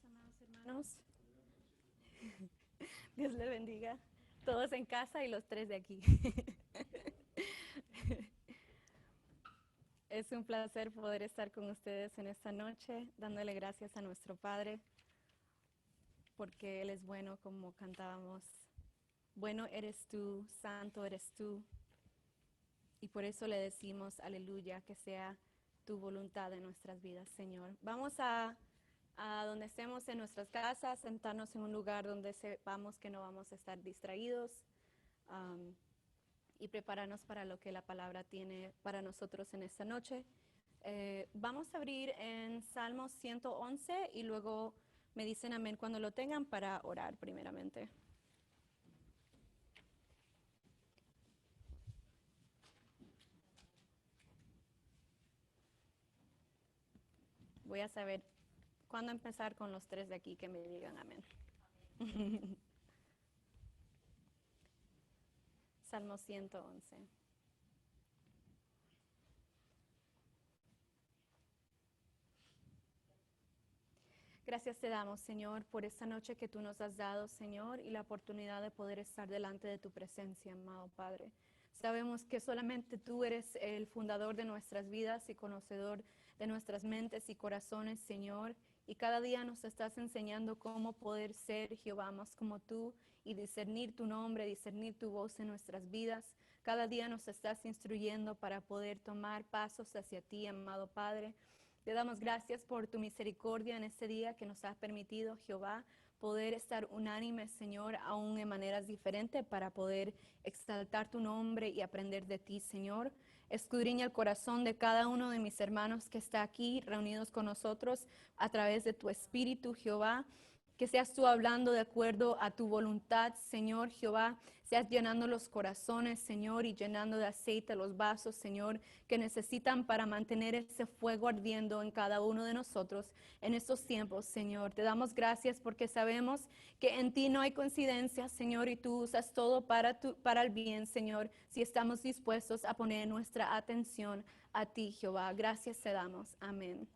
días, amados hermanos. Dios les bendiga. Todos en casa y los tres de aquí. Es un placer poder estar con ustedes en esta noche, dándole gracias a nuestro Padre, porque Él es bueno, como cantábamos. Bueno eres tú, santo eres tú. Y por eso le decimos, aleluya, que sea tu voluntad en nuestras vidas, Señor. Vamos a donde estemos en nuestras casas, sentarnos en un lugar donde sepamos que no vamos a estar distraídos y prepararnos para lo que la palabra tiene para nosotros en esta noche. Vamos a abrir en Salmos 111 y luego me dicen amén cuando lo tengan para orar primeramente. Voy a saber cuándo empezar con los tres de aquí que me digan amén. Salmo 111. Gracias te damos, Señor, por esta noche que tú nos has dado, Señor, y la oportunidad de poder estar delante de tu presencia, amado Padre. Sabemos que solamente tú eres el fundador de nuestras vidas y conocedor de nuestras mentes y corazones, Señor, y cada día nos estás enseñando cómo poder ser, Jehová, más como tú y discernir tu nombre, discernir tu voz en nuestras vidas. Cada día nos estás instruyendo para poder tomar pasos hacia ti, amado Padre. Te damos gracias por tu misericordia en este día que nos has permitido, Jehová, poder estar unánimes, Señor, aún en maneras diferentes para poder exaltar tu nombre y aprender de ti, Señor. Escudriña el corazón de cada uno de mis hermanos que está aquí reunidos con nosotros a través de tu Espíritu, Jehová. Que seas tú hablando de acuerdo a tu voluntad, Señor Jehová. Seas llenando los corazones, Señor, y llenando de aceite los vasos, Señor, que necesitan para mantener ese fuego ardiendo en cada uno de nosotros en estos tiempos, Señor. Te damos gracias porque sabemos que en ti no hay coincidencia, Señor, y tú usas todo para el bien, Señor, si estamos dispuestos a poner nuestra atención a ti, Jehová. Gracias te damos. Amén.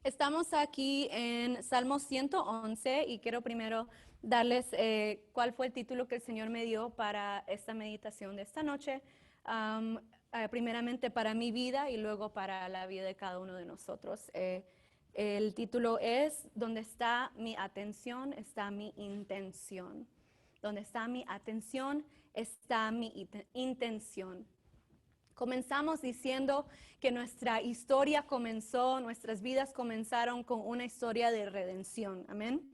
Estamos aquí en Salmo 111 y quiero primero darles cuál fue el título que el Señor me dio para esta meditación de esta noche. Primeramente para mi vida y luego para la vida de cada uno de nosotros. El título es ¿Dónde está mi atención? Está mi intención. ¿Dónde está mi atención? Está mi intención. Comenzamos diciendo que nuestra historia comenzó, nuestras vidas comenzaron con una historia de redención. Amén.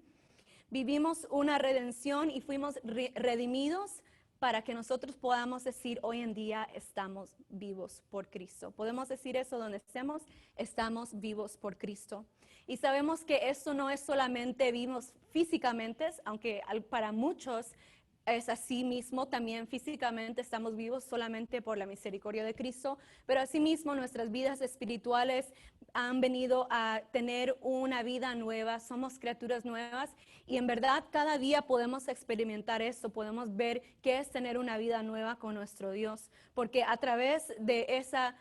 Vivimos una redención y fuimos redimidos para que nosotros podamos decir hoy en día estamos vivos por Cristo. Podemos decir eso donde estamos vivos por Cristo. Y sabemos que esto no es solamente vivos físicamente, aunque para muchos es así mismo, también físicamente estamos vivos solamente por la misericordia de Cristo, pero asimismo nuestras vidas espirituales han venido a tener una vida nueva, somos criaturas nuevas y en verdad cada día podemos experimentar esto, podemos ver qué es tener una vida nueva con nuestro Dios, porque a través de esa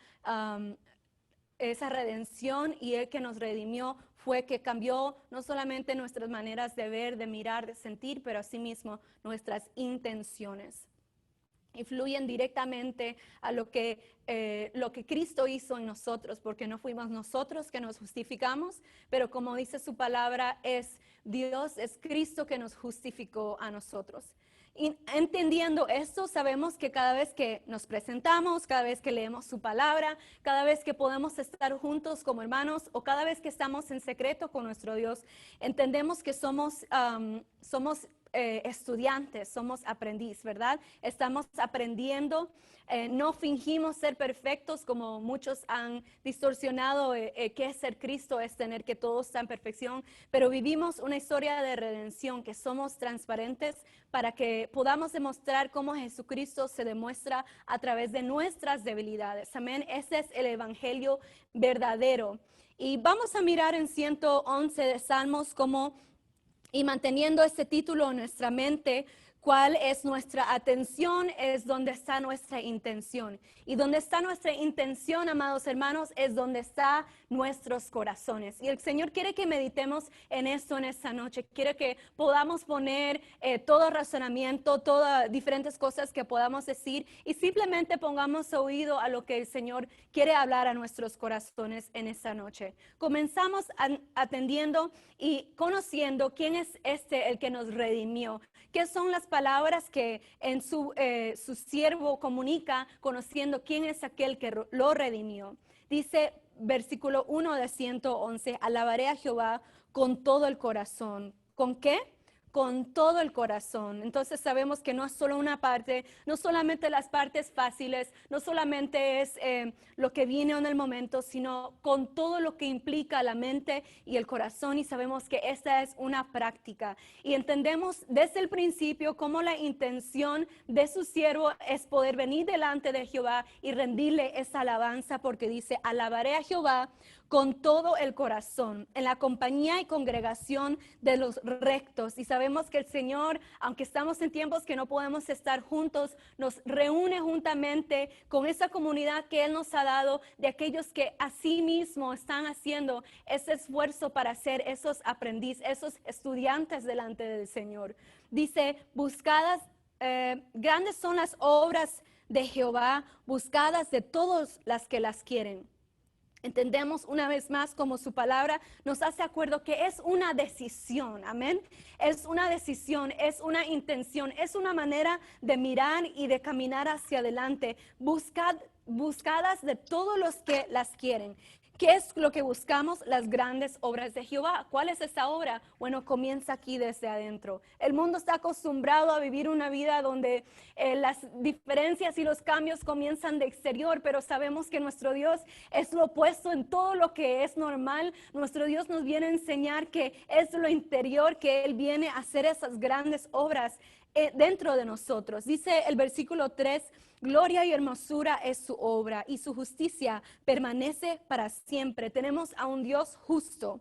redención y el que nos redimió fue que cambió no solamente nuestras maneras de ver, de mirar, de sentir, pero asimismo nuestras intenciones. Influyen directamente a lo que Cristo hizo en nosotros, porque no fuimos nosotros que nos justificamos, pero como dice su palabra, es Dios, es Cristo que nos justificó a nosotros. Y entendiendo esto, sabemos que cada vez que nos presentamos, cada vez que leemos su palabra, cada vez que podemos estar juntos como hermanos o cada vez que estamos en secreto con nuestro Dios, entendemos que somos estudiantes, somos aprendiz, ¿verdad? Estamos aprendiendo, no fingimos ser perfectos como muchos han distorsionado qué es ser Cristo, es tener que todo está en perfección, pero vivimos una historia de redención, que somos transparentes para que podamos demostrar cómo Jesucristo se demuestra a través de nuestras debilidades. Amén, ese es el evangelio verdadero. Y vamos a mirar en 111 de Salmos y manteniendo este título en nuestra mente, cuál es nuestra atención, es donde está nuestra intención. Y donde está nuestra intención, amados hermanos, es donde están nuestros corazones. Y el Señor quiere que meditemos en esto en esta noche. Quiere que podamos poner todo razonamiento, todas diferentes cosas que podamos decir y simplemente pongamos oído a lo que el Señor quiere hablar a nuestros corazones en esta noche. Comenzamos atendiendo y conociendo quién es el que nos redimió. ¿Qué son las palabras que en su siervo comunica, conociendo quién es aquel que lo redimió? Dice versículo 1 de 111, alabaré a Jehová con todo el corazón. ¿Con qué? Con todo el corazón. Entonces sabemos que no es solo una parte, no solamente las partes fáciles, no solamente es lo que viene en el momento, sino con todo lo que implica la mente y el corazón. Y sabemos que esta es una práctica. Y entendemos desde el principio cómo la intención de su siervo es poder venir delante de Jehová y rendirle esa alabanza, porque dice, alabaré a Jehová con todo el corazón, en la compañía y congregación de los rectos. Y sabemos que el Señor, aunque estamos en tiempos que no podemos estar juntos, nos reúne juntamente con esa comunidad que Él nos ha dado, de aquellos que a sí mismo están haciendo ese esfuerzo para ser esos aprendices, esos estudiantes delante del Señor. Dice, grandes son las obras de Jehová, buscadas de todos las que las quieren. Entendemos una vez más como su palabra nos hace acuerdo que es una decisión, amén. Es una decisión, es una intención, es una manera de mirar y de caminar hacia adelante, buscadas de todos los que las quieren. ¿Qué es lo que buscamos? Las grandes obras de Jehová. ¿Cuál es esa obra? Bueno, comienza aquí desde adentro. El mundo está acostumbrado a vivir una vida donde las diferencias y los cambios comienzan de exterior, pero sabemos que nuestro Dios es lo opuesto en todo lo que es normal. Nuestro Dios nos viene a enseñar que es lo interior, que Él viene a hacer esas grandes obras dentro de nosotros. Dice el versículo 3, gloria y hermosura es su obra y su justicia permanece para siempre. Tenemos a un Dios justo.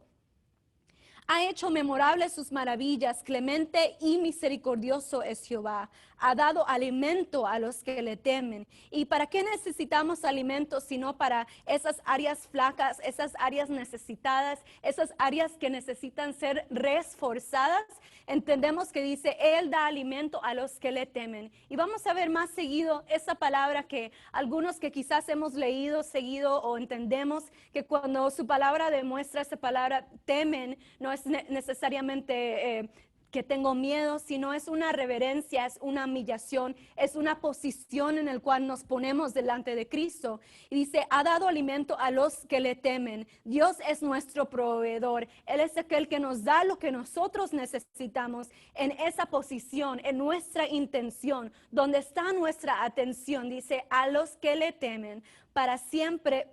Ha hecho memorables sus maravillas, clemente y misericordioso es Jehová. Ha dado alimento a los que le temen. ¿Y para qué necesitamos alimento sino para esas áreas flacas, esas áreas necesitadas, esas áreas que necesitan ser reforzadas? Entendemos que dice, Él da alimento a los que le temen. Y vamos a ver más seguido esa palabra que algunos que quizás hemos leído seguido o entendemos que cuando su palabra demuestra esa palabra temen, no es necesariamente que tengo miedo, sino es una reverencia, es una humillación, es una posición en la cual nos ponemos delante de Cristo. Y dice, ha dado alimento a los que le temen. Dios es nuestro proveedor. Él es aquel que nos da lo que nosotros necesitamos en esa posición, en nuestra intención, donde está nuestra atención. Dice, a los que le temen, para siempre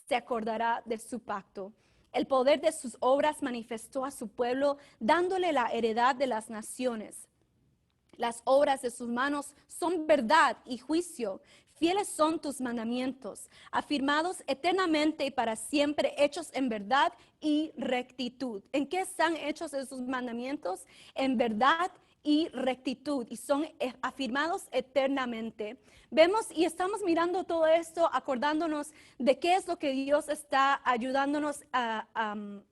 se acordará de su pacto. El poder de sus obras manifestó a su pueblo, dándole la heredad de las naciones. Las obras de sus manos son verdad y juicio. Fieles son tus mandamientos, afirmados eternamente y para siempre, hechos en verdad y rectitud. ¿En qué están hechos esos mandamientos? En verdad y rectitud, y son afirmados eternamente. Vemos y estamos mirando todo esto, acordándonos de qué es lo que Dios está ayudándonos a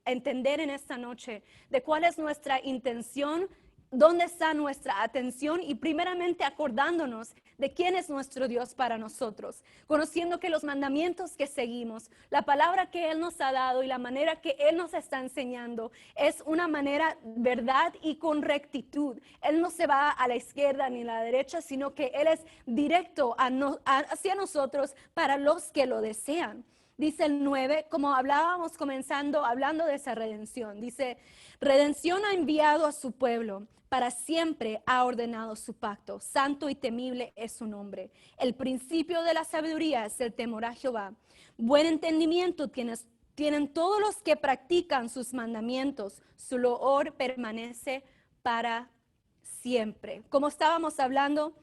entender en esta noche, de cuál es nuestra intención, dónde está nuestra atención y primeramente acordándonos de quién es nuestro Dios para nosotros, conociendo que los mandamientos que seguimos, la palabra que Él nos ha dado y la manera que Él nos está enseñando es una manera verdad y con rectitud. Él no se va a la izquierda ni a la derecha, sino que Él es directo hacia nosotros para los que lo desean. Dice el 9, como hablábamos comenzando, hablando de esa redención. Dice, redención ha enviado a su pueblo, para siempre ha ordenado su pacto. Santo y temible es su nombre. El principio de la sabiduría es el temor a Jehová. Buen entendimiento tienen todos los que practican sus mandamientos. Su loor permanece para siempre. Como estábamos hablando,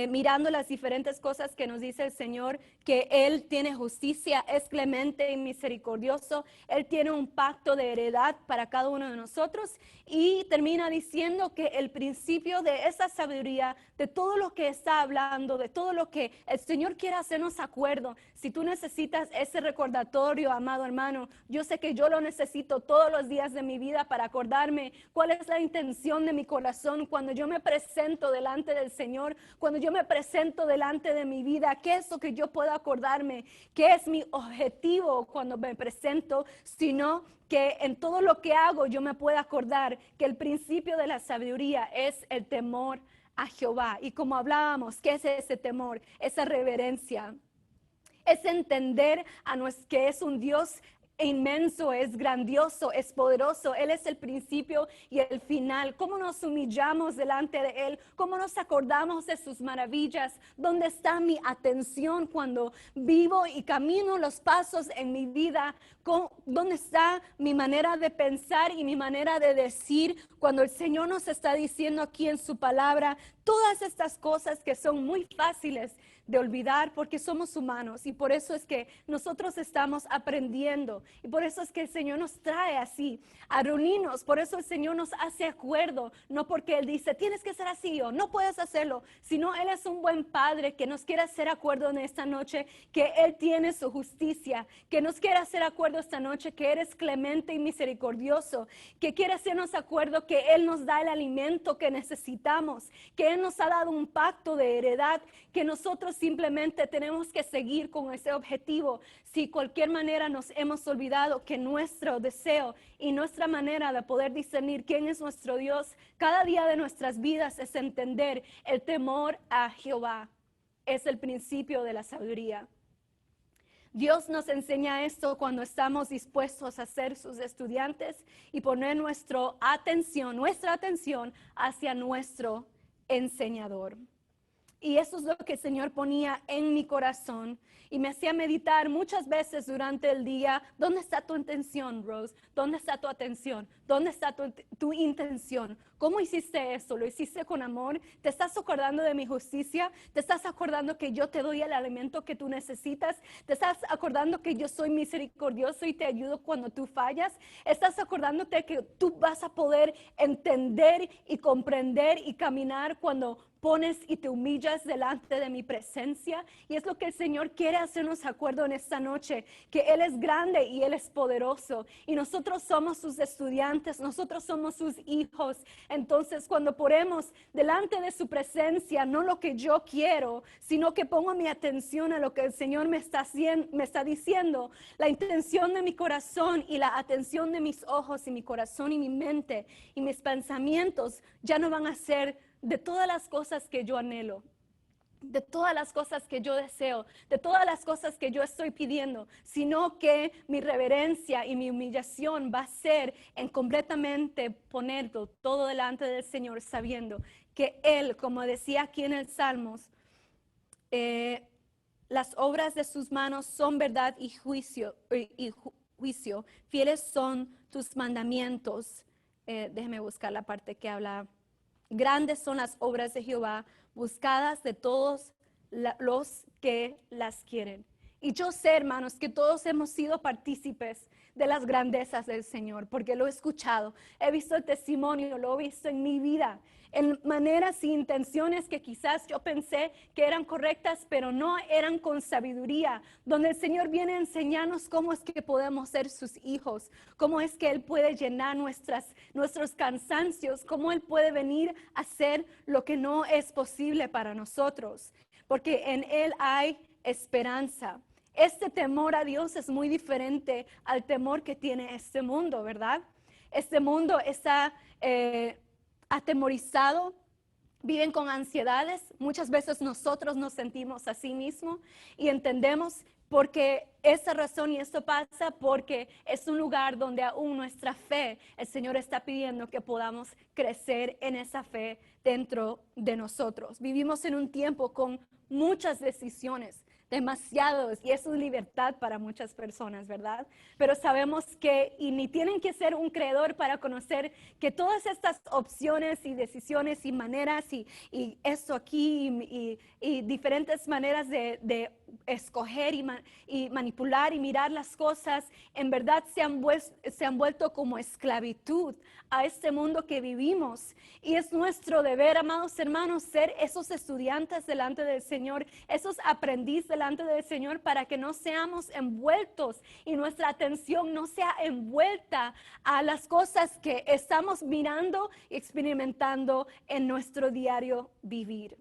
mirando las diferentes cosas que nos dice el Señor, que Él tiene justicia, es clemente y misericordioso, Él tiene un pacto de heredad para cada uno de nosotros, y termina diciendo que el principio de esa sabiduría, de todo lo que está hablando, de todo lo que el Señor quiere hacernos acuerdo. Si tú necesitas ese recordatorio, amado hermano, yo sé que yo lo necesito todos los días de mi vida para acordarme cuál es la intención de mi corazón cuando yo me presento delante del Señor, cuando yo me presento delante de mi vida, qué es lo que yo puedo acordarme, qué es mi objetivo cuando me presento, sino que en todo lo que hago yo me pueda acordar que el principio de la sabiduría es el temor a Jehová. Y como hablábamos, ¿qué es ese temor? Esa reverencia. Es entender que es un Dios inmenso, es grandioso, es poderoso. Él es el principio y el final. ¿Cómo nos humillamos delante de Él? ¿Cómo nos acordamos de sus maravillas? ¿Dónde está mi atención cuando vivo y camino los pasos en mi vida? ¿Dónde está mi manera de pensar y mi manera de decir cuando el Señor nos está diciendo aquí en su palabra todas estas cosas que son muy fáciles de olvidar porque somos humanos, y por eso es que nosotros estamos aprendiendo, y por eso es que el Señor nos trae así a reunirnos? Por eso el Señor nos hace acuerdo, no porque Él dice tienes que ser así o no puedes hacerlo, sino Él es un buen Padre que nos quiere hacer acuerdo en esta noche que Él tiene su justicia, que nos quiere hacer acuerdo esta noche que eres clemente y misericordioso, que quiere hacernos acuerdo que Él nos da el alimento que necesitamos, que Él nos ha dado un pacto de heredad, que nosotros simplemente tenemos que seguir con ese objetivo. Si cualquier manera nos hemos olvidado que nuestro deseo y nuestra manera de poder discernir quién es nuestro Dios cada día de nuestras vidas es entender el temor a Jehová. Es el principio de la sabiduría. Dios nos enseña esto cuando estamos dispuestos a ser sus estudiantes y poner nuestra atención hacia nuestro enseñador. Y eso es lo que el Señor ponía en mi corazón y me hacía meditar muchas veces durante el día. ¿Dónde está tu intención, Rose? ¿Dónde está tu atención? ¿Dónde está tu intención? ¿Cómo hiciste eso? ¿Lo hiciste con amor? ¿Te estás acordando de mi justicia? ¿Te estás acordando que yo te doy el alimento que tú necesitas? ¿Te estás acordando que yo soy misericordioso y te ayudo cuando tú fallas? ¿Estás acordándote que tú vas a poder entender y comprender y caminar cuando pones y te humillas delante de mi presencia? Y es lo que el Señor quiere hacernos acuerdo en esta noche, que Él es grande y Él es poderoso, y nosotros somos sus estudiantes, nosotros somos sus hijos. Entonces, cuando ponemos delante de su presencia no lo que yo quiero, sino que pongo mi atención a lo que el Señor me está diciendo, la intención de mi corazón y la atención de mis ojos y mi corazón y mi mente y mis pensamientos ya no van a ser de todas las cosas que yo anhelo, de todas las cosas que yo deseo, de todas las cosas que yo estoy pidiendo, sino que mi reverencia y mi humillación va a ser en completamente ponerlo todo delante del Señor, sabiendo que Él, como decía aquí en el Salmos, las obras de sus manos son verdad y juicio, fieles son tus mandamientos. Déjeme buscar la parte que habla. Grandes son las obras de Jehová, buscadas de todos los que las quieren. Y yo sé, hermanos, que todos hemos sido partícipes de las grandezas del Señor, porque lo he escuchado, he visto el testimonio, lo he visto en mi vida, en maneras y intenciones que quizás yo pensé que eran correctas, pero no eran con sabiduría, donde el Señor viene a enseñarnos cómo es que podemos ser sus hijos, cómo es que Él puede llenar nuestros cansancios, cómo Él puede venir a hacer lo que no es posible para nosotros, porque en Él hay esperanza. Este temor a Dios es muy diferente al temor que tiene este mundo, ¿verdad? Este mundo está atemorizado, viven con ansiedades. Muchas veces nosotros nos sentimos así mismo y entendemos porque esa razón, y esto pasa porque es un lugar donde aún nuestra fe, el Señor está pidiendo que podamos crecer en esa fe dentro de nosotros. Vivimos en un tiempo con muchas decisiones demasiados, y eso es libertad para muchas personas, ¿verdad? Pero sabemos que, y ni tienen que ser un creedor para conocer que todas estas opciones y decisiones y maneras y esto aquí y diferentes maneras de escoger y manipular y mirar las cosas, en verdad se han vuelto como esclavitud a este mundo que vivimos. Y es nuestro deber, amados hermanos, ser esos estudiantes delante del Señor, esos aprendices delante del Señor, para que no seamos envueltos y nuestra atención no sea envuelta a las cosas que estamos mirando y experimentando en nuestro diario vivir.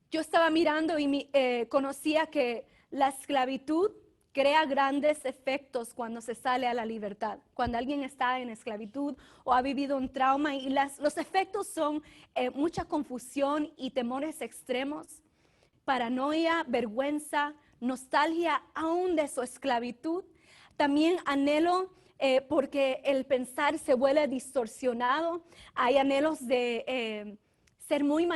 Yo estaba mirando y conocía que la esclavitud crea grandes efectos cuando se sale a la libertad. Cuando alguien está en esclavitud o ha vivido un trauma, y los efectos son mucha confusión y temores extremos, paranoia, vergüenza, nostalgia aún de su esclavitud. También anhelo porque el pensar se vuelve distorsionado. Hay anhelos de ser muy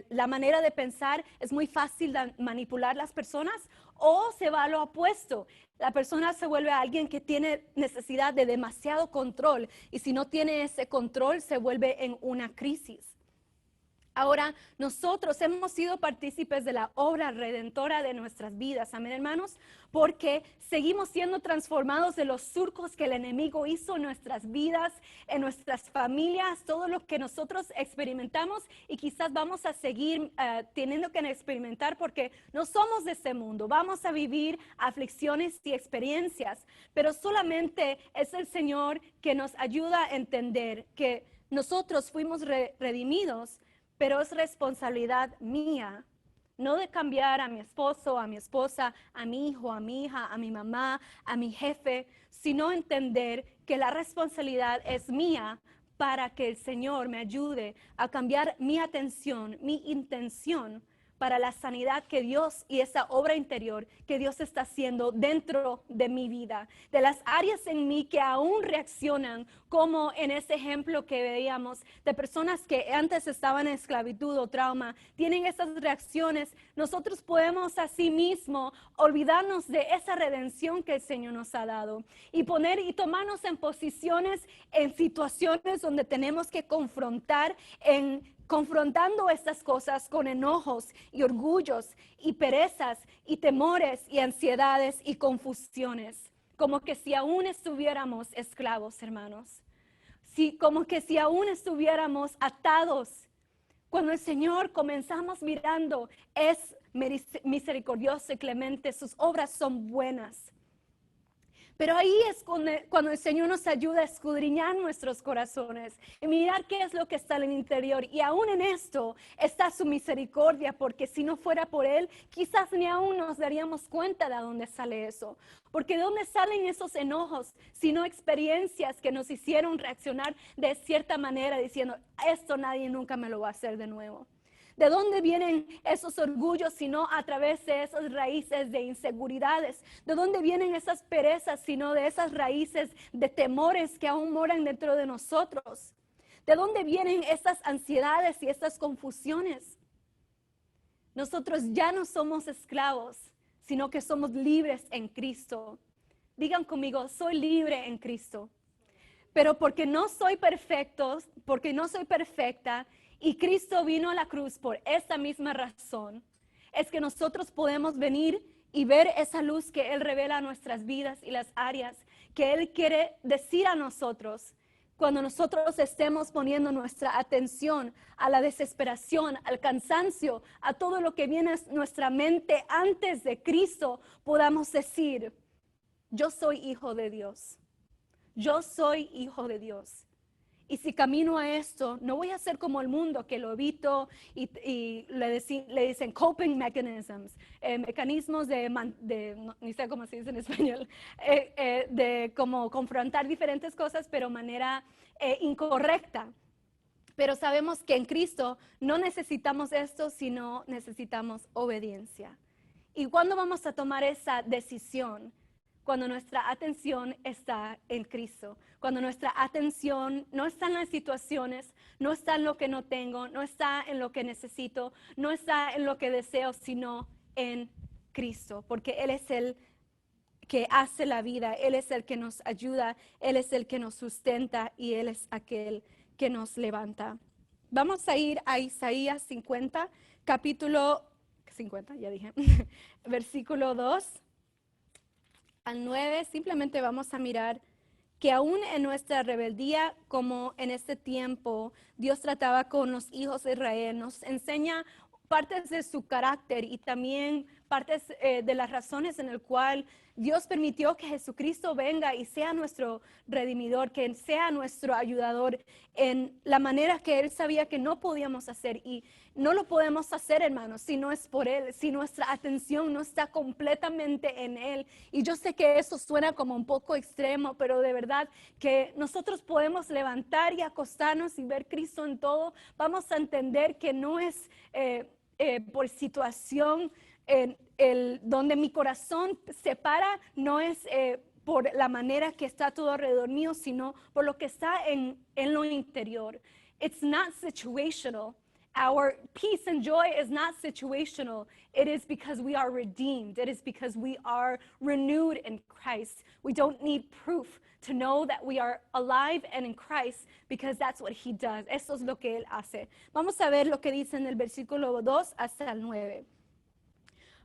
la manera de pensar es muy fácil de manipular las personas, o se va a lo opuesto. La persona se vuelve alguien que tiene necesidad de demasiado control, y si no tiene ese control se vuelve en una crisis. Ahora, nosotros hemos sido partícipes de la obra redentora de nuestras vidas, amén, hermanos, porque seguimos siendo transformados de los surcos que el enemigo hizo en nuestras vidas, en nuestras familias, todo lo que nosotros experimentamos, y quizás vamos a seguir teniendo que experimentar, porque no somos de este mundo. Vamos a vivir aflicciones y experiencias, pero solamente es el Señor que nos ayuda a entender que nosotros fuimos redimidos, pero es responsabilidad mía, no de cambiar a mi esposo, a mi esposa, a mi hijo, a mi hija, a mi mamá, a mi jefe, sino entender que la responsabilidad es mía, para que el Señor me ayude a cambiar mi atención, mi intención para la sanidad que Dios y esa obra interior que Dios está haciendo dentro de mi vida, de las áreas en mí que aún reaccionan, como en ese ejemplo que veíamos de personas que antes estaban en esclavitud o trauma, tienen esas reacciones. Nosotros podemos asimismo olvidarnos de esa redención que el Señor nos ha dado y tomarnos en posiciones, en situaciones donde tenemos que confrontando estas cosas con enojos y orgullos y perezas y temores y ansiedades y confusiones, como que si aún estuviéramos esclavos, hermanos, como que si aún estuviéramos atados, cuando el Señor comenzamos mirando es misericordioso y clemente, sus obras son buenas. Pero ahí es cuando el Señor nos ayuda a escudriñar nuestros corazones y mirar qué es lo que está en el interior. Y aún en esto está su misericordia, porque si no fuera por Él, quizás ni aún nos daríamos cuenta de dónde sale eso. Porque ¿de dónde salen esos enojos? Sino experiencias que nos hicieron reaccionar de cierta manera, diciendo, esto nadie nunca me lo va a hacer de nuevo. ¿De dónde vienen esos orgullos sino a través de esas raíces de inseguridades? ¿De dónde vienen esas perezas sino de esas raíces de temores que aún moran dentro de nosotros? ¿De dónde vienen esas ansiedades y estas confusiones? Nosotros ya no somos esclavos, sino que somos libres en Cristo. Digan conmigo, soy libre en Cristo. Pero porque no soy perfecta, y Cristo vino a la cruz por esta misma razón, es que nosotros podemos venir y ver esa luz que Él revela a nuestras vidas y las áreas que Él quiere decir a nosotros. Cuando nosotros estemos poniendo nuestra atención a la desesperación, al cansancio, a todo lo que viene a nuestra mente antes de Cristo, podamos decir, yo soy hijo de Dios. Yo soy hijo de Dios. Y si camino a esto, no voy a ser como el mundo, que lo evito y le dicen coping mechanisms, mecanismos ni sé cómo se dice en español, de como confrontar diferentes cosas, pero de manera incorrecta. Pero sabemos que en Cristo no necesitamos esto, sino necesitamos obediencia. ¿Y cuándo vamos a tomar esa decisión? Cuando nuestra atención está en Cristo, cuando nuestra atención no está en las situaciones, no está en lo que no tengo, no está en lo que necesito, no está en lo que deseo, sino en Cristo, porque Él es el que hace la vida, Él es el que nos ayuda, Él es el que nos sustenta y Él es aquel que nos levanta. Vamos a ir a Isaías 50, capítulo 50, ya dije, versículo 2 al 9. Simplemente vamos a mirar que aún en nuestra rebeldía, como en este tiempo, Dios trataba con los hijos de Israel, nos enseña partes de su carácter y también partes de las razones en las cuales Dios permitió que Jesucristo venga y sea nuestro redimidor, que sea nuestro ayudador en la manera que Él sabía que no podíamos hacer. Y no lo podemos hacer, hermanos, si no es por Él, si nuestra atención no está completamente en Él. Y yo sé que eso suena como un poco extremo, pero de verdad que nosotros podemos levantar y acostarnos y ver Cristo en todo. Vamos a entender que no es por situación donde mi corazón se para, no es por la manera que está todo alrededor mío, sino por lo que está en lo interior. It's not situational. Our peace and joy is not situational. It is because we are redeemed. It is because we are renewed in Christ. We don't need proof to know that we are alive and in Christ because that's what He does. Eso es lo que Él hace. Vamos a ver lo que dice en el versículo 2 hasta el 9.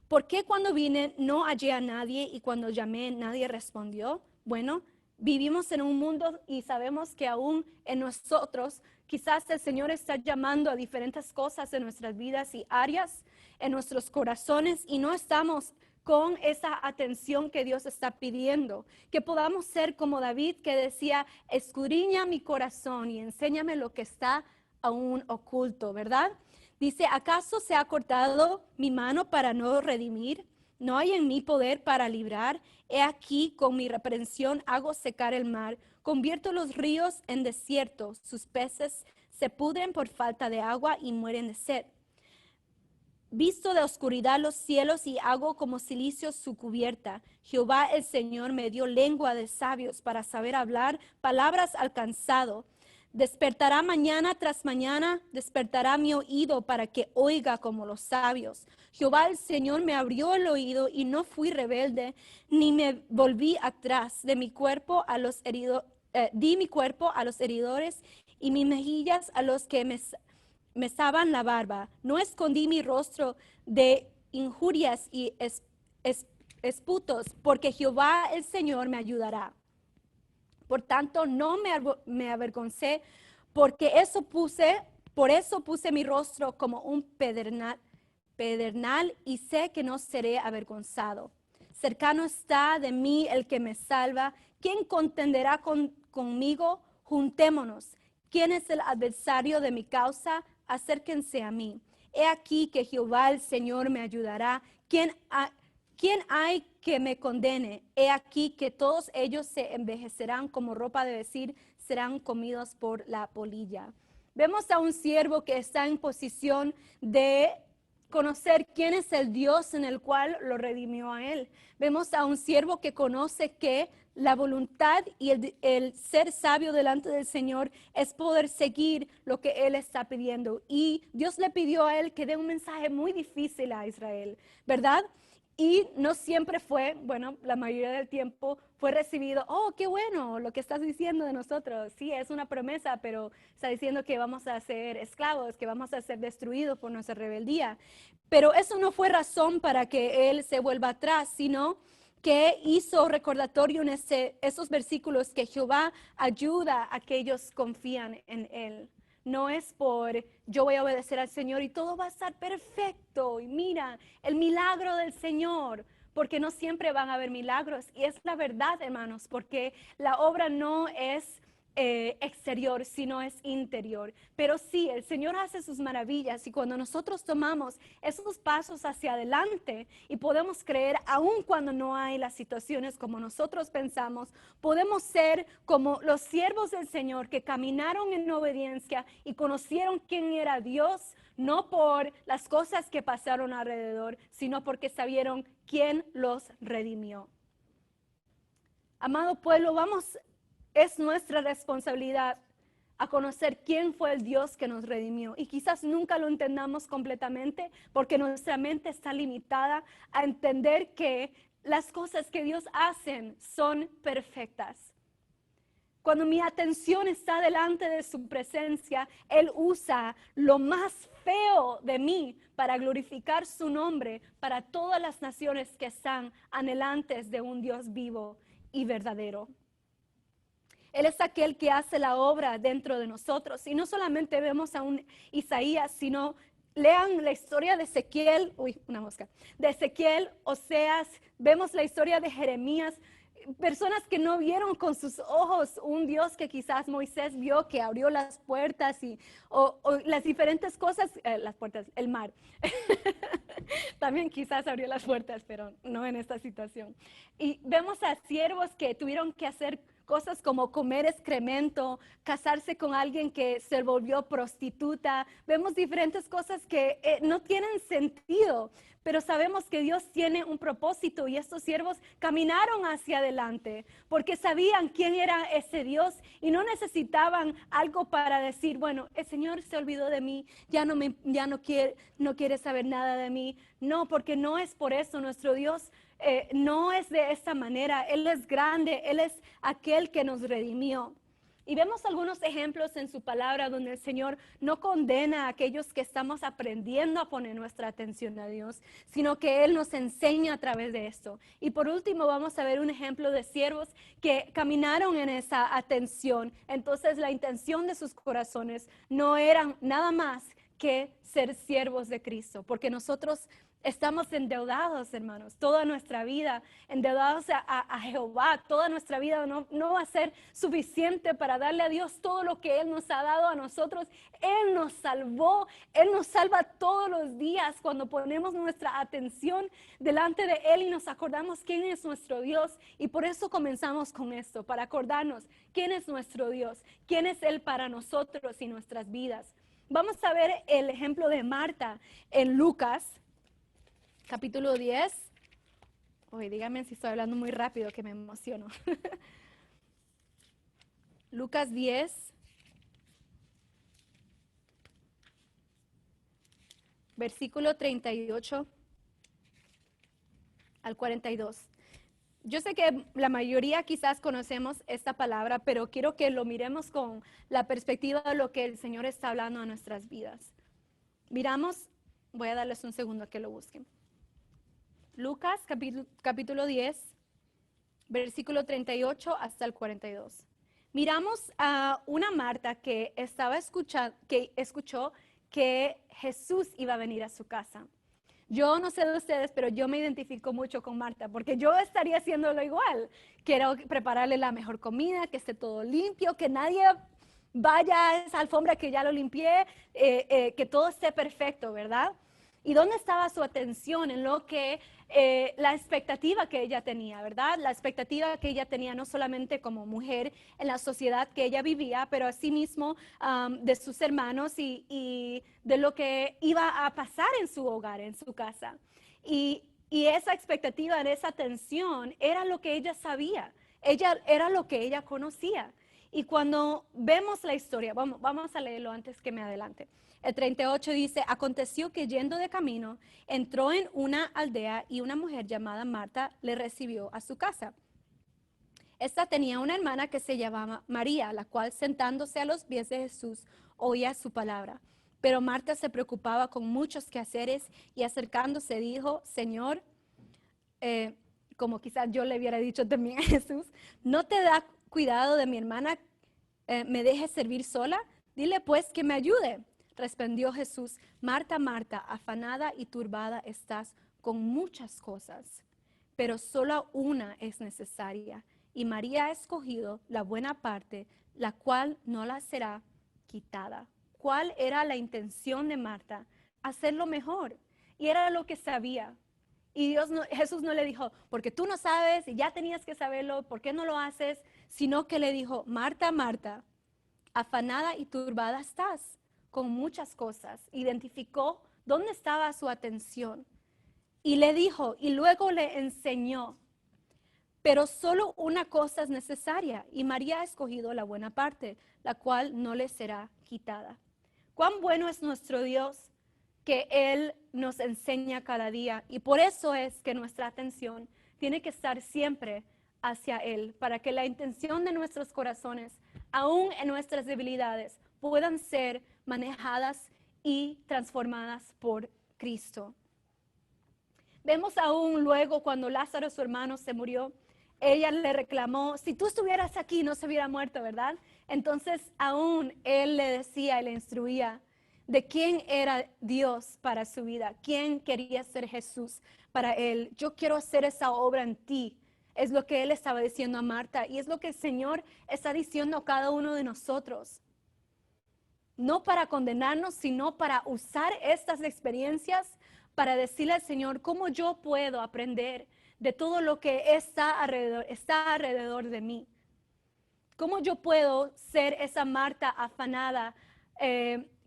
¿Por qué cuando vine no hallé a nadie y cuando llamé nadie respondió? Bueno, vivimos en un mundo y sabemos que aún en nosotros quizás el Señor está llamando a diferentes cosas en nuestras vidas y áreas en nuestros corazones y no estamos con esa atención que Dios está pidiendo. Que podamos ser como David que decía, escudriña mi corazón y enséñame lo que está aún oculto, ¿verdad? Dice, ¿acaso se ha cortado mi mano para no redimir? ¿No hay en mí poder para librar? He aquí, con mi reprensión hago secar el mar, convierto los ríos en desierto, sus peces se pudren por falta de agua y mueren de sed. Visto de oscuridad los cielos y hago como silicio su cubierta. Jehová el Señor me dio lengua de sabios para saber hablar palabras al cansado. Despertará mañana tras mañana, despertará mi oído para que oiga como los sabios. Jehová el Señor me abrió el oído y no fui rebelde, ni me volví atrás. De mi cuerpo a los di mi cuerpo a los heridores y mis mejillas a los que me mesaban la barba. No escondí mi rostro de injurias y esputos, porque Jehová el Señor me ayudará. Por tanto, no me avergoncé, porque por eso puse mi rostro como un pedernal y sé que no seré avergonzado. Cercano está de mí el que me salva. ¿Quién contenderá conmigo? Juntémonos. ¿Quién es el adversario de mi causa? Acérquense a mí. He aquí que Jehová el Señor me ayudará. ¿Quién hay que me condene? He aquí que todos ellos se envejecerán como ropa de vestir, serán comidos por la polilla. Vemos a un siervo que está en posición de conocer quién es el Dios en el cual lo redimió a él. Vemos a un siervo que conoce que la voluntad y el ser sabio delante del Señor es poder seguir lo que Él está pidiendo. Y Dios le pidió a él que dé un mensaje muy difícil a Israel, ¿verdad? Y no siempre fue, bueno, la mayoría del tiempo fue recibido, oh, qué bueno lo que estás diciendo de nosotros. Sí, es una promesa, pero está diciendo que vamos a ser esclavos, que vamos a ser destruidos por nuestra rebeldía. Pero eso no fue razón para que él se vuelva atrás, sino que hizo recordatorio en esos versículos que Jehová ayuda a aquellos que confían en Él. No es por yo voy a obedecer al Señor y todo va a estar perfecto. Y mira, el milagro del Señor, porque no siempre van a haber milagros. Y es la verdad, hermanos, porque la obra no es exterior, sino es interior. Pero sí, el Señor hace sus maravillas y cuando nosotros tomamos esos pasos hacia adelante y podemos creer, aun cuando no hay las situaciones como nosotros pensamos, podemos ser como los siervos del Señor que caminaron en obediencia y conocieron quién era Dios, no por las cosas que pasaron alrededor, sino porque sabieron quién los redimió. Amado pueblo, es nuestra responsabilidad a conocer quién fue el Dios que nos redimió. Y quizás nunca lo entendamos completamente porque nuestra mente está limitada a entender que las cosas que Dios hace son perfectas. Cuando mi atención está delante de su presencia, Él usa lo más feo de mí para glorificar su nombre para todas las naciones que están anhelantes de un Dios vivo y verdadero. Él es aquel que hace la obra dentro de nosotros. Y no solamente vemos a un Isaías, sino lean la historia de Ezequiel, de Ezequiel, Oseas, vemos la historia de Jeremías. Personas que no vieron con sus ojos un Dios que quizás Moisés vio, que abrió las puertas o las diferentes cosas, las puertas, el mar. También quizás abrió las puertas, pero no en esta situación. Y vemos a siervos que tuvieron que hacer cosas como comer excremento, casarse con alguien que se volvió prostituta. Vemos diferentes cosas que no tienen sentido, pero sabemos que Dios tiene un propósito y estos siervos caminaron hacia adelante porque sabían quién era ese Dios y no necesitaban algo para decir, bueno, el Señor se olvidó de mí, ya no quiere saber nada de mí. No, porque no es por eso. Nuestro Dios no es de esta manera. Él es grande, Él es aquel que nos redimió. Y vemos algunos ejemplos en su palabra donde el Señor no condena a aquellos que estamos aprendiendo a poner nuestra atención a Dios, sino que Él nos enseña a través de esto. Y por último vamos a ver un ejemplo de siervos que caminaron en esa atención. Entonces la intención de sus corazones no era nada más que ser siervos de Cristo, porque nosotros estamos endeudados, hermanos, toda nuestra vida, endeudados a Jehová. Toda nuestra vida no va a ser suficiente para darle a Dios todo lo que Él nos ha dado a nosotros. Él nos salvó, Él nos salva todos los días cuando ponemos nuestra atención delante de Él y nos acordamos quién es nuestro Dios. Y por eso comenzamos con esto, para acordarnos quién es nuestro Dios, quién es Él para nosotros y nuestras vidas. Vamos a ver el ejemplo de Marta en Lucas, capítulo 10. Oye, díganme si estoy hablando muy rápido, que me emociono. Lucas 10, versículo 38 al 42. Yo sé que la mayoría quizás conocemos esta palabra, pero quiero que lo miremos con la perspectiva de lo que el Señor está hablando a nuestras vidas. Miramos, voy a darles un segundo a que lo busquen. Lucas capítulo 10, versículo 38 hasta el 42. Miramos a una Marta que escuchó que Jesús iba a venir a su casa. Yo no sé de ustedes, pero yo me identifico mucho con Marta, porque yo estaría haciéndolo igual. Quiero prepararle la mejor comida, que esté todo limpio, que nadie vaya a esa alfombra que ya lo limpié, que todo esté perfecto, ¿verdad? ¿Y dónde estaba su atención? En lo que la expectativa que ella tenía, ¿verdad? La expectativa que ella tenía no solamente como mujer en la sociedad que ella vivía, pero asimismo de sus hermanos y de lo que iba a pasar en su hogar, en su casa. Y esa expectativa, esa atención, era lo que ella sabía, era lo que ella conocía. Y cuando vemos la historia, vamos a leerlo antes que me adelante. El 38 dice, aconteció que yendo de camino, entró en una aldea y una mujer llamada Marta le recibió a su casa. Esta tenía una hermana que se llamaba María, la cual sentándose a los pies de Jesús oía su palabra. Pero Marta se preocupaba con muchos quehaceres y acercándose dijo, Señor, como quizás yo le hubiera dicho también a Jesús, ¿no te da cuidado de mi hermana? ¿Me dejes servir sola? Dile pues que me ayude. Respondió Jesús, Marta, Marta, afanada y turbada estás con muchas cosas, pero solo una es necesaria. Y María ha escogido la buena parte, la cual no la será quitada. ¿Cuál era la intención de Marta? Hacerlo mejor. Y era lo que sabía. Y Jesús no le dijo, porque tú no sabes y ya tenías que saberlo, ¿por qué no lo haces? Sino que le dijo, Marta, Marta, afanada y turbada estás con muchas cosas. Identificó dónde estaba su atención y le dijo, y luego le enseñó, Pero solo una cosa es necesaria, y María ha escogido la buena parte, la cual no le será quitada. Cuán bueno es nuestro Dios, que Él nos enseña cada día, y por eso es que nuestra atención tiene que estar siempre hacia Él, para que la intención de nuestros corazones, aún en nuestras debilidades, puedan ser manejadas y transformadas por Cristo. Vemos aún luego cuando Lázaro, su hermano, se murió, ella le reclamó, si tú estuvieras aquí no se hubiera muerto, ¿verdad? Entonces aún él le decía y le instruía de quién era Dios para su vida, quién quería ser Jesús para él. Yo quiero hacer esa obra en ti. Es lo que él estaba diciendo a Marta y es lo que el Señor está diciendo a cada uno de nosotros. No para condenarnos, sino para usar estas experiencias para decirle al Señor cómo yo puedo aprender de todo lo que está alrededor de mí. Cómo yo puedo ser esa Marta afanada,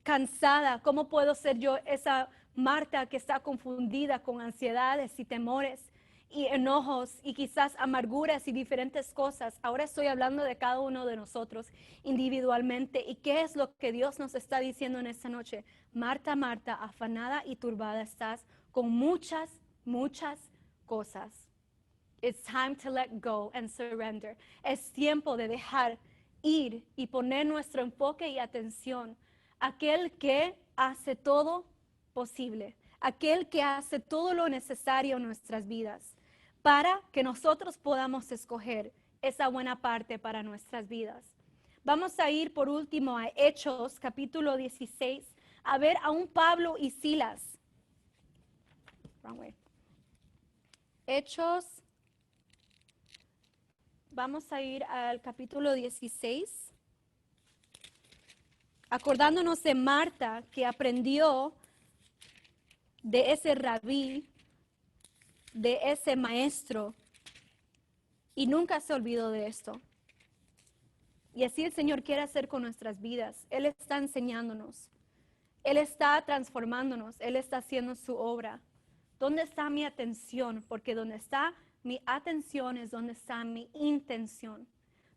cansada. Cómo puedo ser yo esa Marta que está confundida con ansiedades y temores y enojos y quizás amarguras y diferentes cosas. Ahora estoy hablando de cada uno de nosotros individualmente. ¿Y qué es lo que Dios nos está diciendo en esta noche? Marta, Marta, afanada y turbada estás con muchas cosas. It's time to let go and surrender. Es tiempo de dejar ir y poner nuestro enfoque y atención a aquel que hace todo posible, aquel que hace todo lo necesario en nuestras vidas, para que nosotros podamos escoger esa buena parte para nuestras vidas. Vamos a ir por último a Hechos, capítulo 16, a ver a un Pablo y Silas. Wrong way. Hechos, vamos a ir al capítulo 16, acordándonos de Marta, que aprendió de ese rabí, de ese maestro, y nunca se olvidó de esto. Y así el Señor quiere hacer con nuestras vidas. Él está enseñándonos, Él está transformándonos, Él está haciendo su obra. ¿Dónde está mi atención? Porque donde está mi atención es donde está mi intención,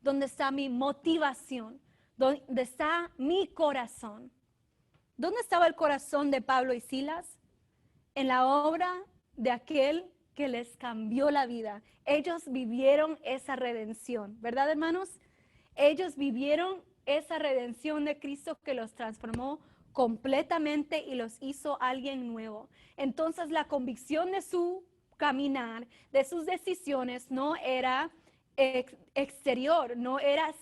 donde está mi motivación, donde está mi corazón. ¿Dónde estaba el corazón de Pablo y Silas? En la obra de aquel que les cambió la vida. Ellos vivieron esa redención, ¿verdad, hermanos? Ellos vivieron esa redención de Cristo que los transformó completamente y los hizo alguien nuevo. Entonces la convicción de su caminar, de sus decisiones, no era exterior, no era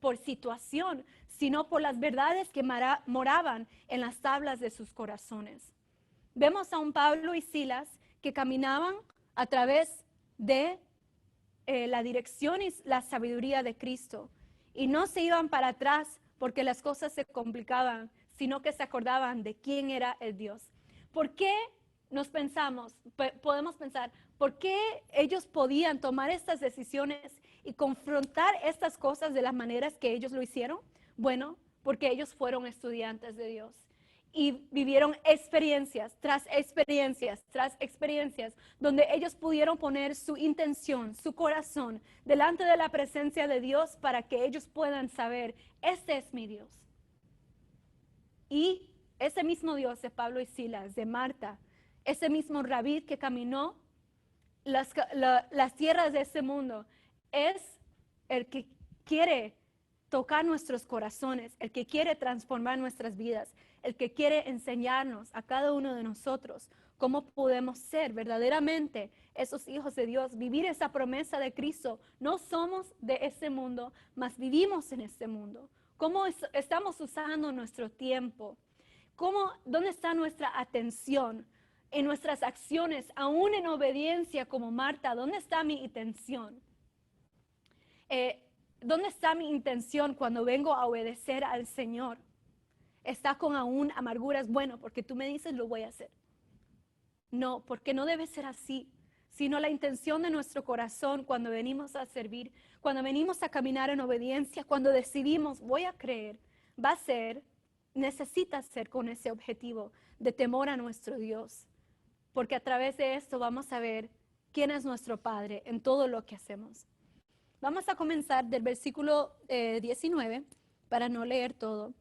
por situación, sino por las verdades que moraban en las tablas de sus corazones. Vemos a un Pablo y Silas que caminaban a través de la dirección y la sabiduría de Cristo. Y no se iban para atrás porque las cosas se complicaban, sino que se acordaban de quién era el Dios. ¿Por qué podemos pensar, por qué ellos podían tomar estas decisiones y confrontar estas cosas de las maneras que ellos lo hicieron? Bueno, porque ellos fueron estudiantes de Dios. Y vivieron experiencias tras experiencias, donde ellos pudieron poner su intención, su corazón, delante de la presencia de Dios para que ellos puedan saber, este es mi Dios. Y ese mismo Dios de Pablo y Silas, de Marta, ese mismo rabí que caminó las tierras de este mundo, es el que quiere tocar nuestros corazones, el que quiere transformar nuestras vidas, el que quiere enseñarnos a cada uno de nosotros cómo podemos ser verdaderamente esos hijos de Dios, vivir esa promesa de Cristo. No somos de este mundo, mas vivimos en este mundo. ¿Cómo estamos usando nuestro tiempo? ¿Dónde está nuestra atención en nuestras acciones, aún en obediencia como Marta? ¿Dónde está mi intención? ¿Dónde está mi intención cuando vengo a obedecer al Señor? ¿Está con aún amarguras? Bueno, porque tú me dices, lo voy a hacer. No, porque no debe ser así, sino la intención de nuestro corazón cuando venimos a servir, cuando venimos a caminar en obediencia, cuando decidimos, voy a creer, va a ser, necesita ser con ese objetivo de temor a nuestro Dios. Porque a través de esto vamos a ver quién es nuestro Padre en todo lo que hacemos. Vamos a comenzar del versículo 19 para no leer todo.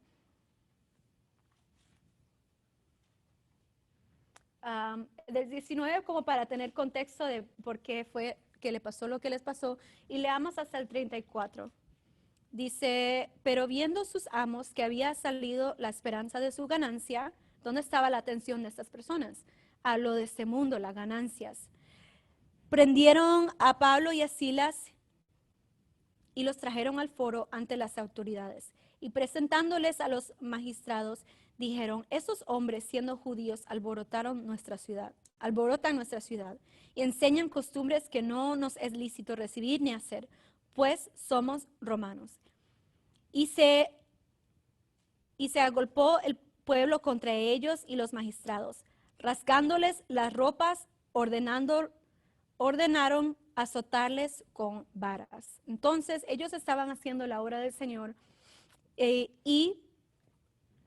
Del 19 como para tener contexto de por qué fue que le pasó lo que les pasó, y leamos hasta el 34. Dice, pero viendo sus amos que había salido la esperanza de su ganancia, ¿dónde estaba la atención de estas personas? A lo de este mundo, las ganancias. Prendieron a Pablo y a Silas y los trajeron al foro ante las autoridades. Y presentándoles a los magistrados, dijeron, esos hombres siendo judíos alborotan nuestra ciudad y enseñan costumbres que no nos es lícito recibir ni hacer, pues somos romanos. Y se agolpó el pueblo contra ellos y los magistrados, rasgándoles las ropas, ordenaron azotarles con varas. Entonces ellos estaban haciendo la obra del Señor y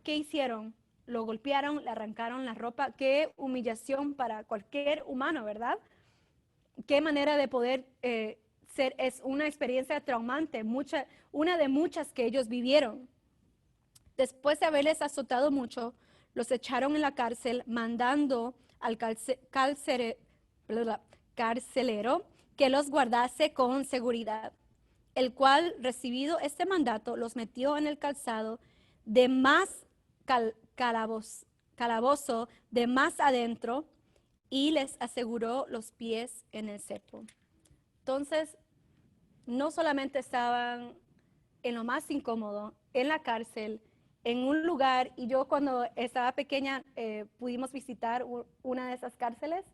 ¿qué hicieron? Lo golpearon, le arrancaron la ropa. Qué humillación para cualquier humano, ¿verdad? Qué manera de poder ser, es una experiencia traumante, una de muchas que ellos vivieron. Después de haberles azotado mucho, los echaron en la cárcel, mandando al carcelero que los guardase con seguridad, el cual, recibido este mandato, los metió en el calzado de más calabozo de más adentro y les aseguró los pies en el cepo. Entonces, no solamente estaban en lo más incómodo, en la cárcel, en un lugar, y yo cuando estaba pequeña pudimos visitar una de esas cárceles,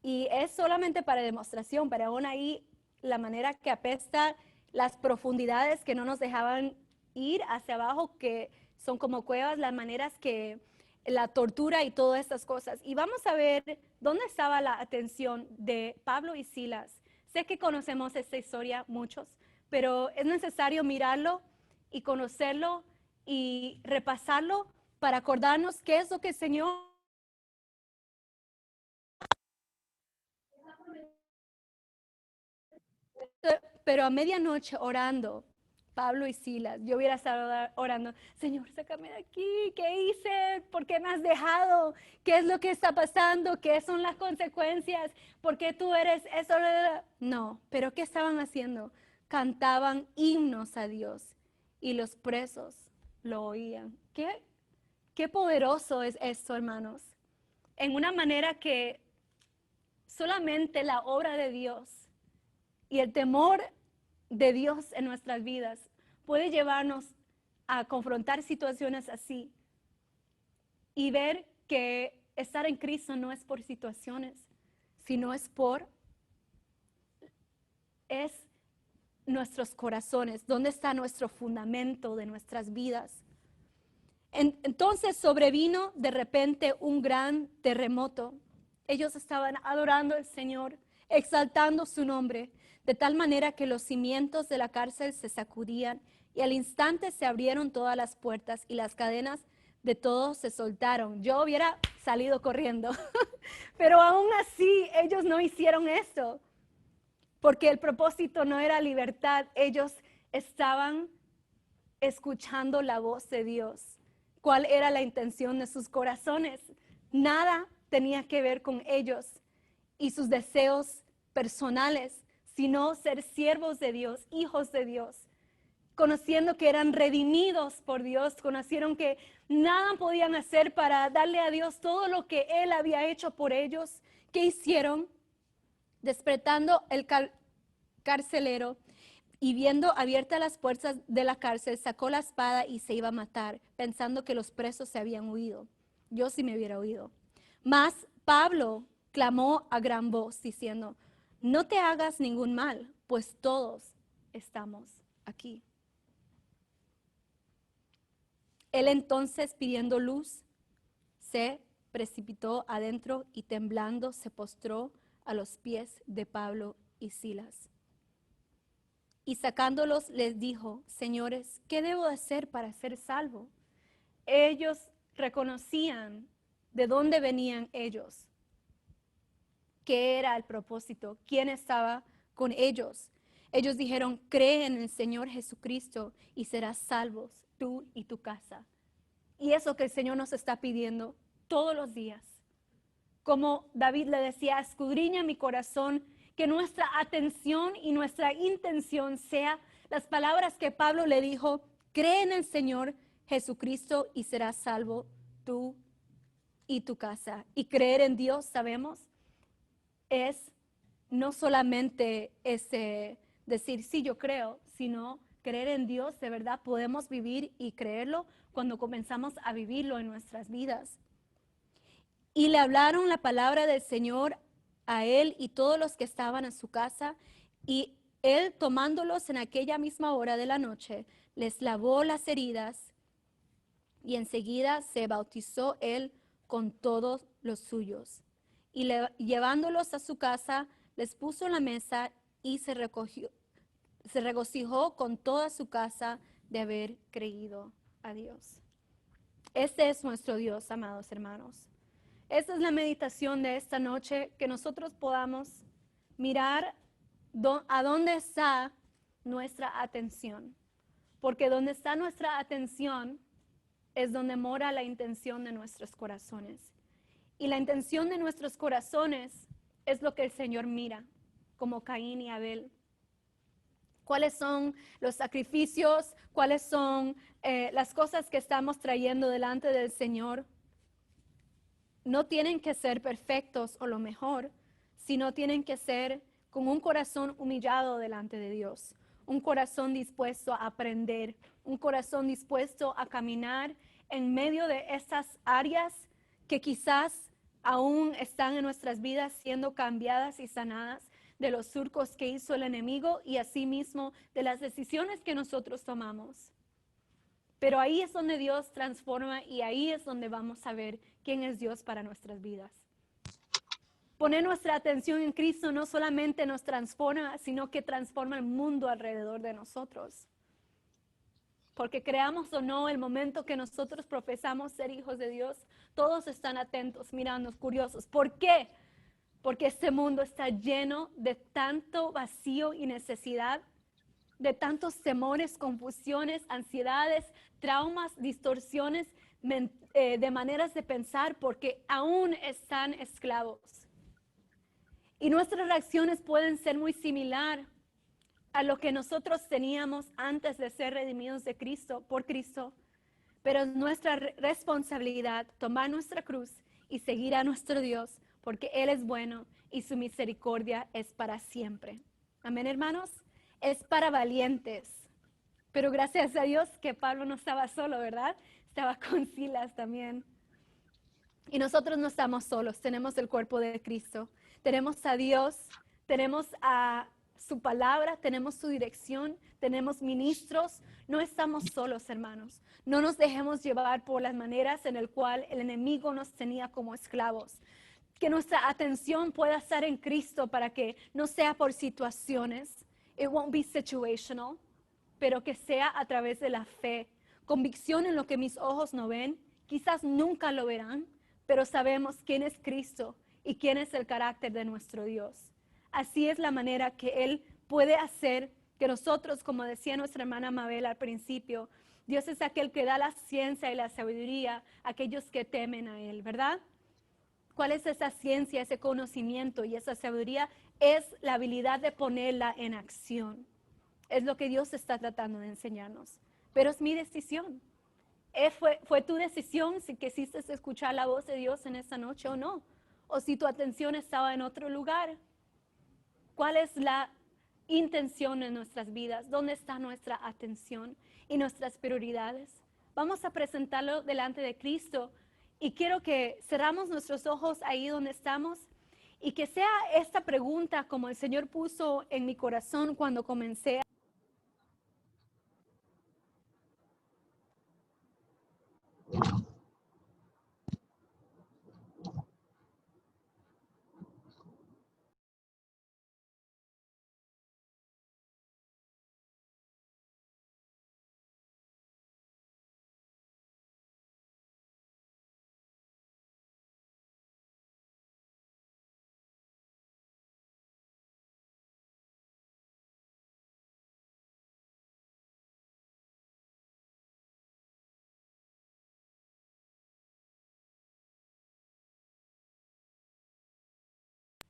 y es solamente para demostración, pero aún ahí la manera que apesta, las profundidades que no nos dejaban ir hacia abajo, que son como cuevas, las maneras que la tortura y todas estas cosas. Y vamos a ver dónde estaba la atención de Pablo y Silas. Sé que conocemos esta historia muchos, pero es necesario mirarlo y conocerlo y repasarlo para acordarnos qué es lo que el Señor. Pero a medianoche orando, Pablo y Silas, yo hubiera estado orando, Señor, sácame de aquí, ¿qué hice? ¿Por qué me has dejado? ¿Qué es lo que está pasando? ¿Qué son las consecuencias? ¿Por qué tú eres eso? No, pero ¿qué estaban haciendo? Cantaban himnos a Dios y los presos lo oían. ¿Qué poderoso es esto, hermanos? En una manera que solamente la obra de Dios y el temor de Dios en nuestras vidas puede llevarnos a confrontar situaciones así y ver que estar en Cristo no es por situaciones, sino es nuestros corazones, dónde está nuestro fundamento de nuestras vidas. Entonces sobrevino de repente un gran terremoto. Ellos estaban adorando al Señor, exaltando su nombre, de tal manera que los cimientos de la cárcel se sacudían y al instante se abrieron todas las puertas y las cadenas de todos se soltaron. Yo hubiera salido corriendo, pero aún así ellos no hicieron esto, porque el propósito no era libertad, ellos estaban escuchando la voz de Dios. ¿Cuál era la intención de sus corazones? Nada tenía que ver con ellos y sus deseos personales, sino ser siervos de Dios, hijos de Dios, conociendo que eran redimidos por Dios, conocieron que nada podían hacer para darle a Dios todo lo que Él había hecho por ellos. ¿Qué hicieron? Despertando el carcelero y viendo abiertas las puertas de la cárcel, sacó la espada y se iba a matar, pensando que los presos se habían huido. Yo sí me hubiera huido. Mas Pablo clamó a gran voz diciendo, no te hagas ningún mal, pues todos estamos aquí. Él entonces, pidiendo luz, se precipitó adentro y temblando se postró a los pies de Pablo y Silas. Y sacándolos les dijo, señores, ¿qué debo hacer para ser salvo? Ellos reconocían de dónde venían ellos, qué era el propósito, quién estaba con ellos. Ellos dijeron, cree en el Señor Jesucristo y serás salvos tú y tu casa. Y eso que el Señor nos está pidiendo todos los días. Como David le decía, escudriña mi corazón, que nuestra atención y nuestra intención sea las palabras que Pablo le dijo, cree en el Señor Jesucristo y serás salvo tú y tu casa. Y creer en Dios, sabemos, es no solamente decir, sí, yo creo, sino creer en Dios, de verdad podemos vivir y creerlo cuando comenzamos a vivirlo en nuestras vidas. Y le hablaron la palabra del Señor a él y todos los que estaban en su casa, y él, tomándolos en aquella misma hora de la noche, les lavó las heridas, y enseguida se bautizó él con todos los suyos. Y llevándolos a su casa, les puso en la mesa y se regocijó con toda su casa de haber creído a Dios. Este es nuestro Dios, amados hermanos. Esta es la meditación de esta noche, que nosotros podamos mirar a dónde está nuestra atención. Porque donde está nuestra atención es donde mora la intención de nuestros corazones. Y la intención de nuestros corazones es lo que el Señor mira, como Caín y Abel. ¿Cuáles son los sacrificios? ¿Cuáles son las cosas que estamos trayendo delante del Señor? No tienen que ser perfectos o lo mejor, sino tienen que ser con un corazón humillado delante de Dios, un corazón dispuesto a aprender, un corazón dispuesto a caminar en medio de estas áreas que quizás aún están en nuestras vidas siendo cambiadas y sanadas de los surcos que hizo el enemigo y asimismo de las decisiones que nosotros tomamos. Pero ahí es donde Dios transforma y ahí es donde vamos a ver quién es Dios para nuestras vidas. Poner nuestra atención en Cristo no solamente nos transforma, sino que transforma el mundo alrededor de nosotros. Porque creamos o no, el momento que nosotros profesamos ser hijos de Dios, todos están atentos, mirando, curiosos. ¿Por qué? Porque este mundo está lleno de tanto vacío y necesidad, de tantos temores, confusiones, ansiedades, traumas, distorsiones de maneras de pensar, porque aún están esclavos. Y nuestras reacciones pueden ser muy similar a lo que nosotros teníamos antes de ser redimidos de Cristo, por Cristo. Pero es nuestra responsabilidad tomar nuestra cruz y seguir a nuestro Dios, porque Él es bueno y su misericordia es para siempre. Amén, hermanos. Es para valientes. Pero gracias a Dios que Pablo no estaba solo, ¿verdad? Estaba con Silas también. Y nosotros no estamos solos, tenemos el cuerpo de Cristo. Tenemos a Dios, tenemos a su palabra, tenemos su dirección, tenemos ministros. No estamos solos, hermanos. No nos dejemos llevar por las maneras en las cuales el enemigo nos tenía como esclavos. Que nuestra atención pueda estar en Cristo para que no sea por situaciones. It won't be situational, pero que sea a través de la fe. Convicción en lo que mis ojos no ven, quizás nunca lo verán, pero sabemos quién es Cristo y quién es el carácter de nuestro Dios. Así es la manera que Él puede hacer que nosotros, como decía nuestra hermana Mabel al principio, Dios es aquel que da la ciencia y la sabiduría a aquellos que temen a Él, ¿verdad? ¿Cuál es esa ciencia, ese conocimiento y esa sabiduría? Es la habilidad de ponerla en acción. Es lo que Dios está tratando de enseñarnos. Pero es mi decisión. ¿Fue tu decisión si quisiste escuchar la voz de Dios en esta noche o no? O si tu atención estaba en otro lugar. ¿Cuál es la intención en nuestras vidas? ¿Dónde está nuestra atención y nuestras prioridades? Vamos a presentarlo delante de Cristo y quiero que cerramos nuestros ojos ahí donde estamos y que sea esta pregunta como el Señor puso en mi corazón cuando comencé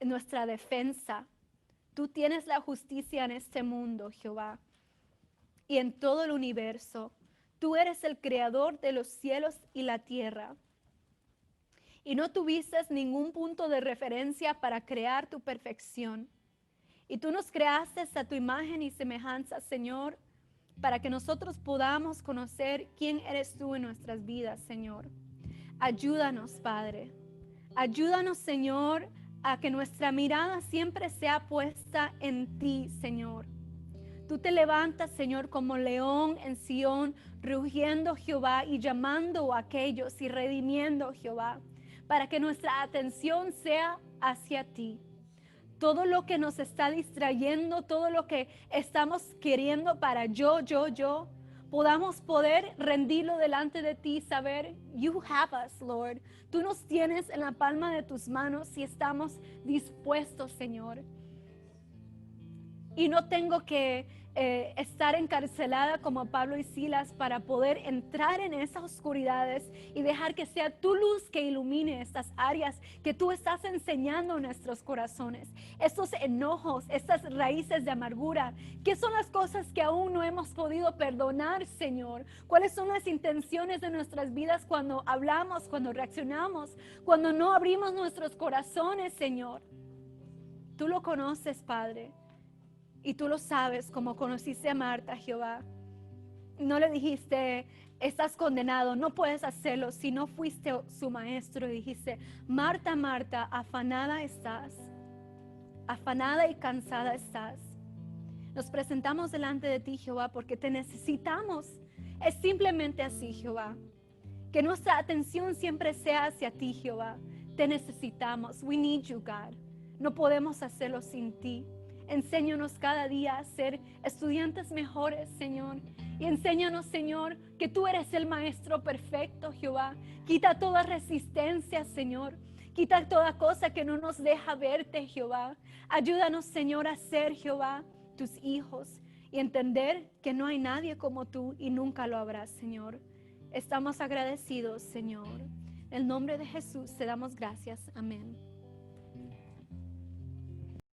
nuestra defensa. Tú tienes la justicia en este mundo, Jehová, y en todo el universo. Tú eres el creador de los cielos y la tierra. Y no tuviste ningún punto de referencia para crear tu perfección. Y tú nos creaste a tu imagen y semejanza, Señor, para que nosotros podamos conocer quién eres tú en nuestras vidas, Señor. Ayúdanos, Padre. Ayúdanos, Señor, a que nuestra mirada siempre sea puesta en ti, Señor. Tú te levantas, Señor, como león en Sión, rugiendo, Jehová, y llamando a aquellos y redimiendo, Jehová, para que nuestra atención sea hacia ti. Todo lo que nos está distrayendo, todo lo que estamos queriendo para yo, podamos poder rendirlo delante de ti, saber, you have us, Lord. Tú nos tienes en la palma de tus manos y estamos dispuestos, Señor. Y no tengo que estar encarcelada como Pablo y Silas para poder entrar en esas oscuridades y dejar que sea tu luz que ilumine estas áreas que tú estás enseñando en nuestros corazones. Estos enojos, estas raíces de amargura, ¿qué son las cosas que aún no hemos podido perdonar, Señor? ¿Cuáles son las intenciones de nuestras vidas cuando hablamos, cuando reaccionamos, cuando no abrimos nuestros corazones, Señor? Tú lo conoces, Padre. Y tú lo sabes, como conociste a Marta, Jehová. No le dijiste, estás condenado, no puedes hacerlo, si no fuiste su maestro. Y dijiste, Marta, Marta, afanada estás, afanada y cansada estás. Nos presentamos delante de ti, Jehová, porque te necesitamos. Es simplemente así, Jehová. Que nuestra atención siempre sea hacia ti, Jehová. Te necesitamos. We need you, God. No podemos hacerlo sin ti. Enséñanos cada día a ser estudiantes mejores, Señor. Y enséñanos, Señor, que tú eres el maestro perfecto, Jehová. Quita toda resistencia, Señor. Quita toda cosa que no nos deja verte, Jehová. Ayúdanos, Señor, a ser, Jehová, tus hijos. Y entender que no hay nadie como tú y nunca lo habrá, Señor. Estamos agradecidos, Señor. En el nombre de Jesús te damos gracias. Amén.